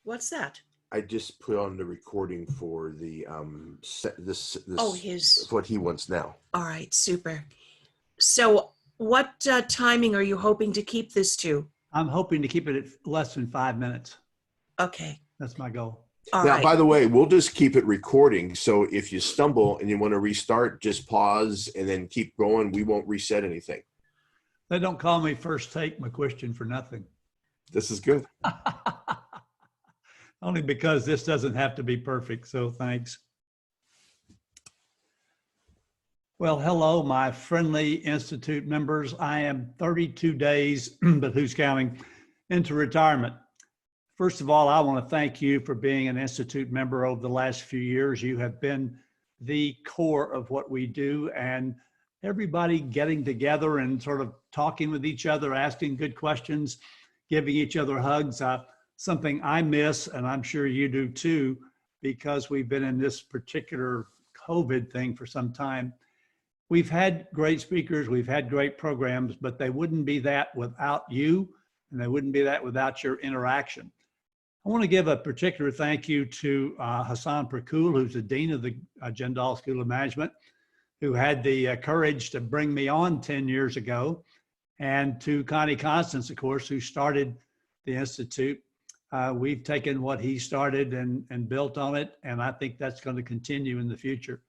What's that? I just put on the recording for the this Oh, his. what he wants now. All right, super. So what timing are you hoping to keep this to? I'm hoping to keep it at less than 5 minutes. Okay. That's my goal. All Now, right. by the way, we'll just keep it recording. So if you stumble and you want to restart, just pause and then keep going. We won't reset anything. They don't call me First Take McCuistion for nothing. This is good. Only because this doesn't have to be perfect. So thanks. Well, hello, my friendly Institute members. I am 32 days, but who's counting, into retirement. First of all, I want to thank you for being an Institute member over the last few years. You have been the core of what we do, and everybody getting together and sort of talking with each other, asking good questions, giving each other hugs. Something I miss, and I'm sure you do too, because we've been in this particular COVID thing for some time. We've had great speakers, we've had great programs, but they wouldn't be that without you, and they wouldn't be that without your interaction. I want to give a particular thank you to Hassan Perkul, who's the Dean of the Jindal School of Management, who had the courage to bring me on 10 years ago, and to Connie Constance, of course, who started the Institute. We've taken what he started and built on it, and I think that's going to continue in the future.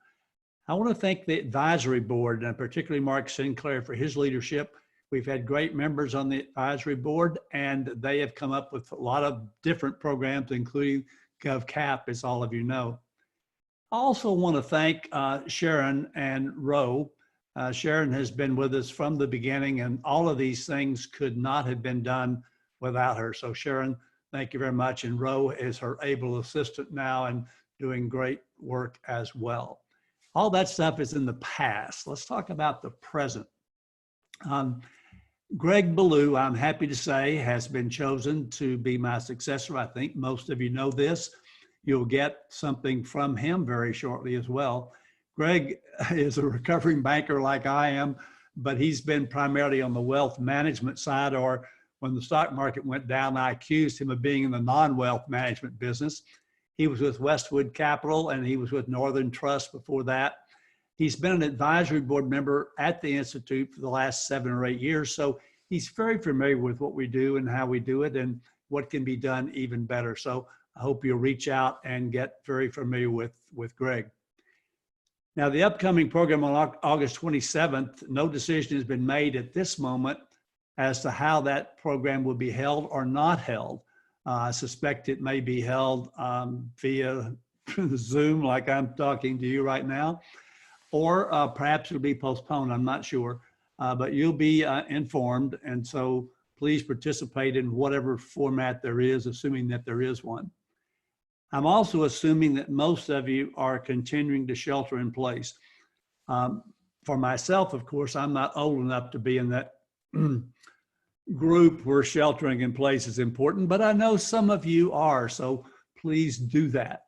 I want to thank the advisory board, and particularly Mark Sinclair, for his leadership. We've had great members on the advisory board, and they have come up with a lot of different programs, including GovCap, as all of you know. I also want to thank Sharon and Roe. Sharon has been with us from the beginning, and all of these things could not have been done without her. So Sharon, thank you very much. And Roe is her able assistant now and doing great work as well. All that stuff is in the past. Let's talk about the present. Greg Ballou, I'm happy to say, has been chosen to be my successor. I think most of you know this. You'll get something from him very shortly as well. Greg is a recovering banker like I am, but he's been primarily on the wealth management side, or when the stock market went down, I accused him of being in the non-wealth management business. He was with Westwood Capital and he was with Northern Trust before that. He's been an advisory board member at the Institute for the last 7 or 8 years. So he's very familiar with what we do and how we do it and what can be done even better. So I hope you'll reach out and get very familiar with Greg. Now, the upcoming program on August 27th, no decision has been made at this moment as to how that program will be held or not held. I suspect it may be held via Zoom, like I'm talking to you right now, or perhaps it'll be postponed, I'm not sure, but you'll be informed. And so please participate in whatever format there is, assuming that there is one. I'm also assuming that most of you are continuing to shelter in place. For myself, of course, I'm not old enough to be in that group where sheltering in place is important, but I know some of you are, so please do that.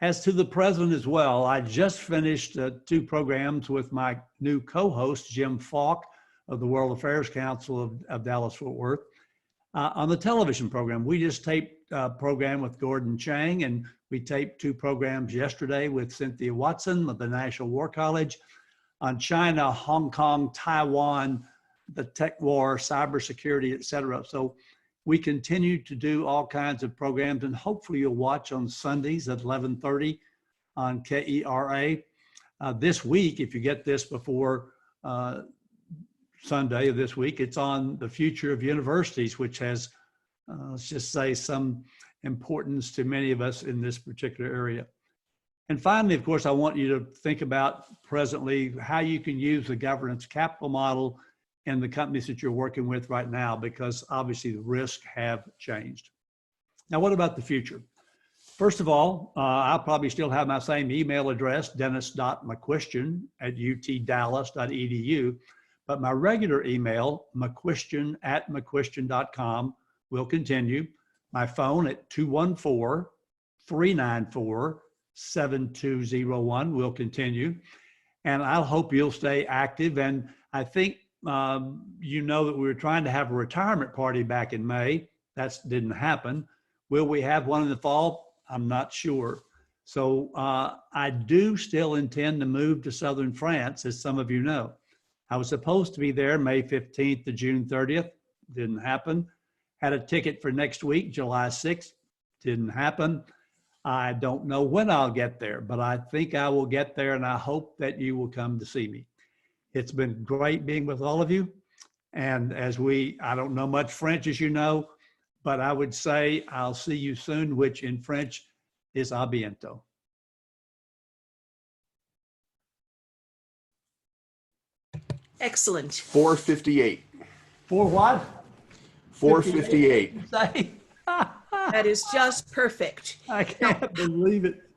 As to the present as well, I just finished 2 programs with my new co-host, Jim Falk of the World Affairs Council of Dallas-Fort Worth, on the television program. We just taped a program with Gordon Chang, and we taped 2 programs yesterday with Cynthia Watson of the National War College on China, Hong Kong, Taiwan, the tech war, cybersecurity, et cetera. So we continue to do all kinds of programs, and hopefully you'll watch on Sundays at 11:30 on KERA. This week, if you get this before Sunday of this week, it's on the future of universities, which has, let's just say, some importance to many of us in this particular area. And finally, of course, I want you to think about presently how you can use the governance capital model in the companies that you're working with right now, because obviously the risks have changed. Now, what about the future? First of all, I'll probably still have my same email address, dennis.mccuistion@utdallas.edu, but my regular email, mccuistion@mccuistion.com, will continue. My phone at 214-394-7201 will continue. And I hope you'll stay active. And I think you know that we were trying to have a retirement party back in May. That didn't happen. Will we have one in the fall? I'm not sure. So I do still intend to move to southern France, as some of you know. I was supposed to be there May 15th to June 30th. Didn't happen. Had a ticket for next week, July 6th. Didn't happen. I don't know when I'll get there, but I think I will get there, and I hope that you will come to see me. It's been great being with all of you. And I don't know much French, as you know, but I would say I'll see you soon, which in French is à bientôt. Excellent. 4:58. For what? 4:58. Say? That is just perfect. I can't believe it.